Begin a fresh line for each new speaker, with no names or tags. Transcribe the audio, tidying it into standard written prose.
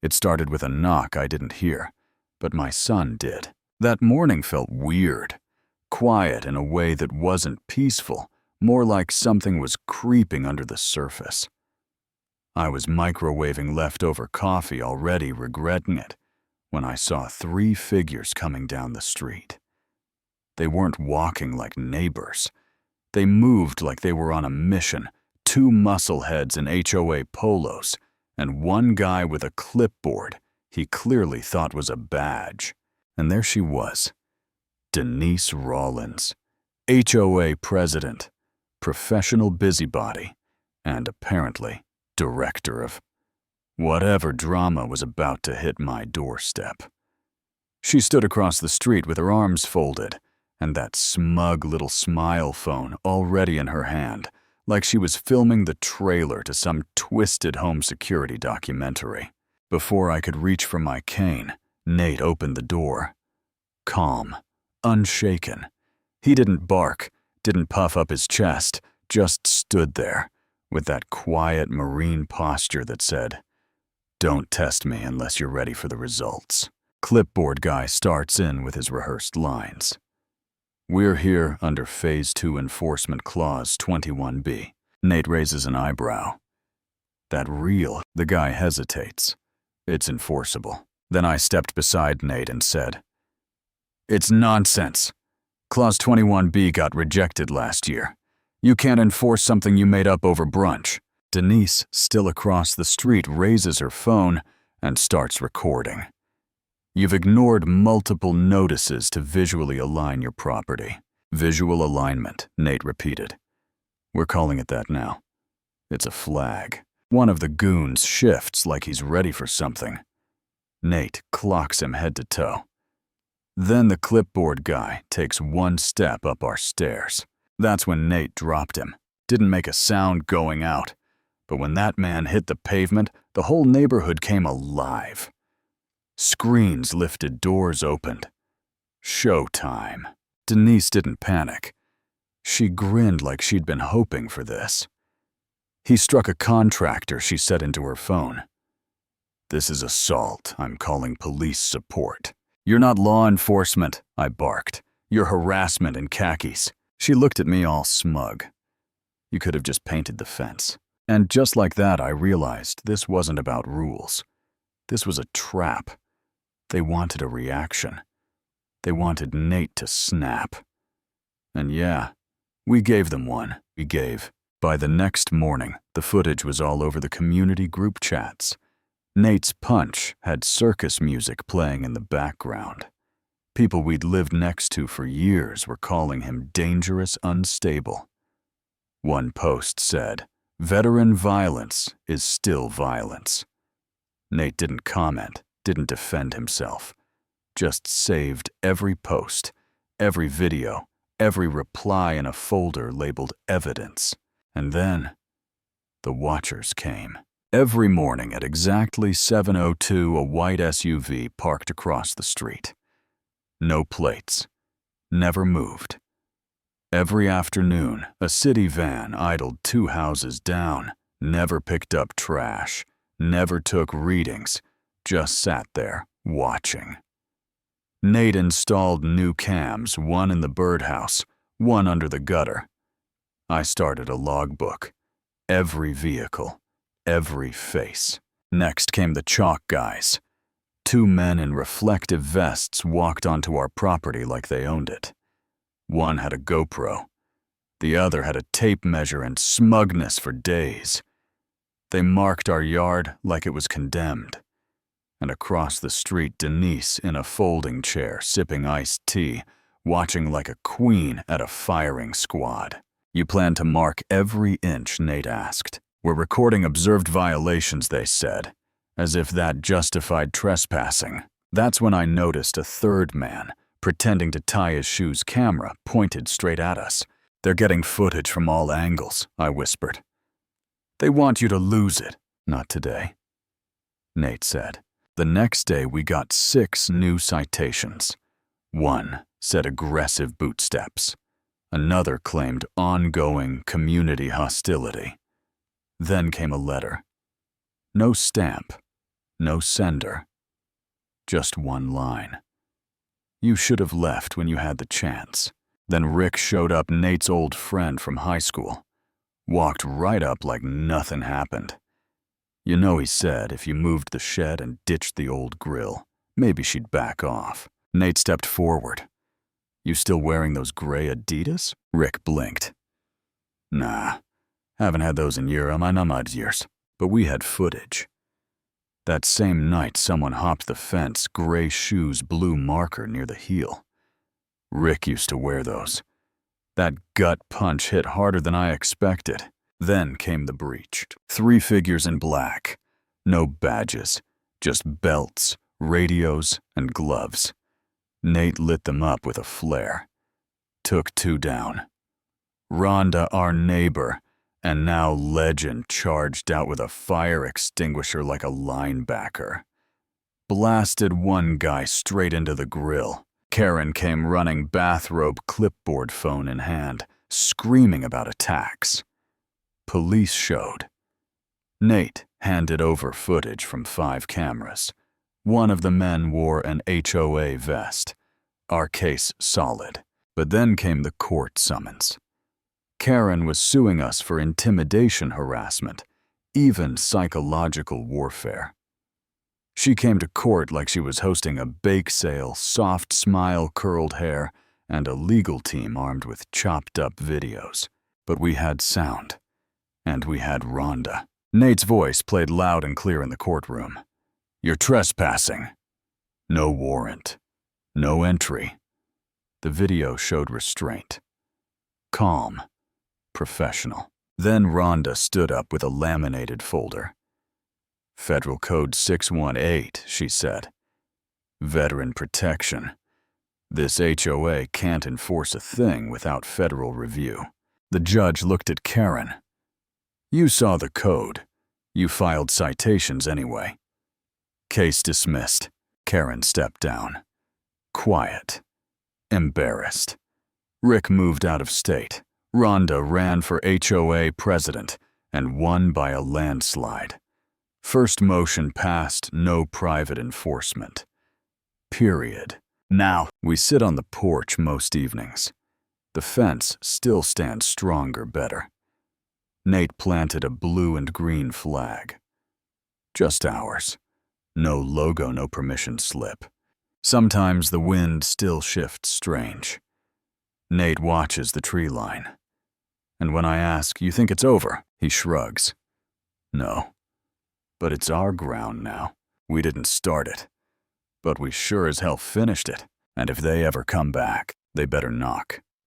It started with a knock I didn't hear, but my son did. That morning felt weird, quiet in a way that wasn't peaceful, more like something was creeping under the surface. I was microwaving leftover coffee, already regretting it, when I saw 3 figures coming down the street. They weren't walking like neighbors. They moved like they were on a mission, 2 muscleheads in HOA polos, and one guy with a clipboard he clearly thought was a badge. And there she was, Denise Rollins, HOA president, professional busybody, and apparently director of whatever drama was about to hit my doorstep. She stood across the street with her arms folded and that smug little smile phone already in her hand, like she was filming the trailer to some twisted home security documentary. Before I could reach for my cane, Nate opened the door. Calm, unshaken. He didn't bark, didn't puff up his chest, just stood there, with that quiet marine posture that said, "Don't test me unless you're ready for the results." Clipboard guy starts in with his rehearsed lines. "We're here under Phase 2 Enforcement Clause 21B. Nate raises an eyebrow. "That real?" The guy hesitates. "It's enforceable." Then I stepped beside Nate and said, "It's nonsense. Clause 21B got rejected last year. You can't enforce something you made up over brunch." Denise, still across the street, raises her phone and starts recording. "You've ignored multiple notices to visually align your property." "Visual alignment," Nate repeated. "We're calling it that now. It's a flag." One of the goons shifts like he's ready for something. Nate clocks him head to toe. Then the clipboard guy takes 1 step up our stairs. That's when Nate dropped him. Didn't make a sound going out. But when that man hit the pavement, the whole neighborhood came alive. Screens lifted, doors opened. Showtime. Denise didn't panic. She grinned like she'd been hoping for this. "He struck a contractor," she said into her phone. "This is assault. I'm calling police support." "You're not law enforcement," I barked. "You're harassment in khakis." She looked at me all smug. "You could have just painted the fence." And just like that, I realized this wasn't about rules. This was a trap. They wanted a reaction. They wanted Nate to snap. And yeah, we gave them one. We gave. By the next morning, the footage was all over the community group chats. Nate's punch had circus music playing in the background. People we'd lived next to for years were calling him dangerous, unstable. One post said, "Veteran violence is still violence." Nate didn't comment, didn't defend himself, just saved every post, every video, every reply in a folder labeled evidence. And then, the watchers came. Every morning at exactly 7:02, a white SUV parked across the street. No plates. Never moved. Every afternoon, a city van idled 2 houses down, never picked up trash, never took readings, just sat there, watching. Nate installed new cams, one in the birdhouse, one under the gutter. I started a logbook. Every vehicle, every face. Next came the chalk guys. 2 men in reflective vests walked onto our property like they owned it. One had a GoPro. The other had a tape measure and smugness for days. They marked our yard like it was condemned. And across the street, Denise in a folding chair, sipping iced tea, watching like a queen at a firing squad. "You plan to mark every inch?" Nate asked. "We're recording observed violations," they said, as if that justified trespassing. That's when I noticed a 3rd man, pretending to tie his shoes, camera pointed straight at us. "They're getting footage from all angles," I whispered. "They want you to lose it." "Not today," Nate said. The next day we got 6 new citations. One said aggressive boot steps. Another claimed ongoing community hostility. Then came a letter. No stamp, No sender. Just one line. You should have left when you had the chance. Then Rick showed up, Nate's old friend from high school. Walked right up like nothing happened. You know, he said if you moved the shed and ditched the old grill, maybe she'd back off. Nate stepped forward. You still wearing those gray Adidas? Rick blinked. Nah, haven't had those in years. But we had footage. That same night, someone hopped the fence, gray shoes, blue marker near the heel. Rick used to wear those. That gut punch hit harder than I expected. Then came the breach. 3 figures in black. No badges, just belts, radios, and gloves. Nate lit them up with a flare. Took 2 down. Rhonda, our neighbor, and now legend, charged out with a fire extinguisher like a linebacker. Blasted one guy straight into the grill. Karen came running, bathrobe, clipboard phone in hand, screaming about attacks. Police showed. Nate handed over footage from 5 cameras. One of the men wore an HOA vest. Our case solid. But then came the court summons. Karen was suing us for intimidation harassment, even psychological warfare. She came to court like she was hosting a bake sale, soft smile, curled hair, and a legal team armed with chopped-up videos. But we had sound. And we had Rhonda. Nate's voice played loud and clear in the courtroom. You're trespassing. No warrant. No entry. The video showed restraint. Calm. Professional. Then Rhonda stood up with a laminated folder. Federal Code 618, she said. Veteran protection. This HOA can't enforce a thing without federal review. The judge looked at Karen. You saw the code. You filed citations anyway. Case dismissed. Karen stepped down. Quiet. Embarrassed. Rick moved out of state. Rhonda ran for HOA president and won by a landslide. First motion passed, no private enforcement. Period. Now, we sit on the porch most evenings. The fence still stands stronger, better. Nate planted a blue and green flag. Just ours. No logo, no permission slip. Sometimes the wind still shifts strange. Nate watches the tree line. And when I ask, you think it's over? He shrugs. No. But it's our ground now. We didn't start it. But we sure as hell finished it. And if they ever come back, they better knock.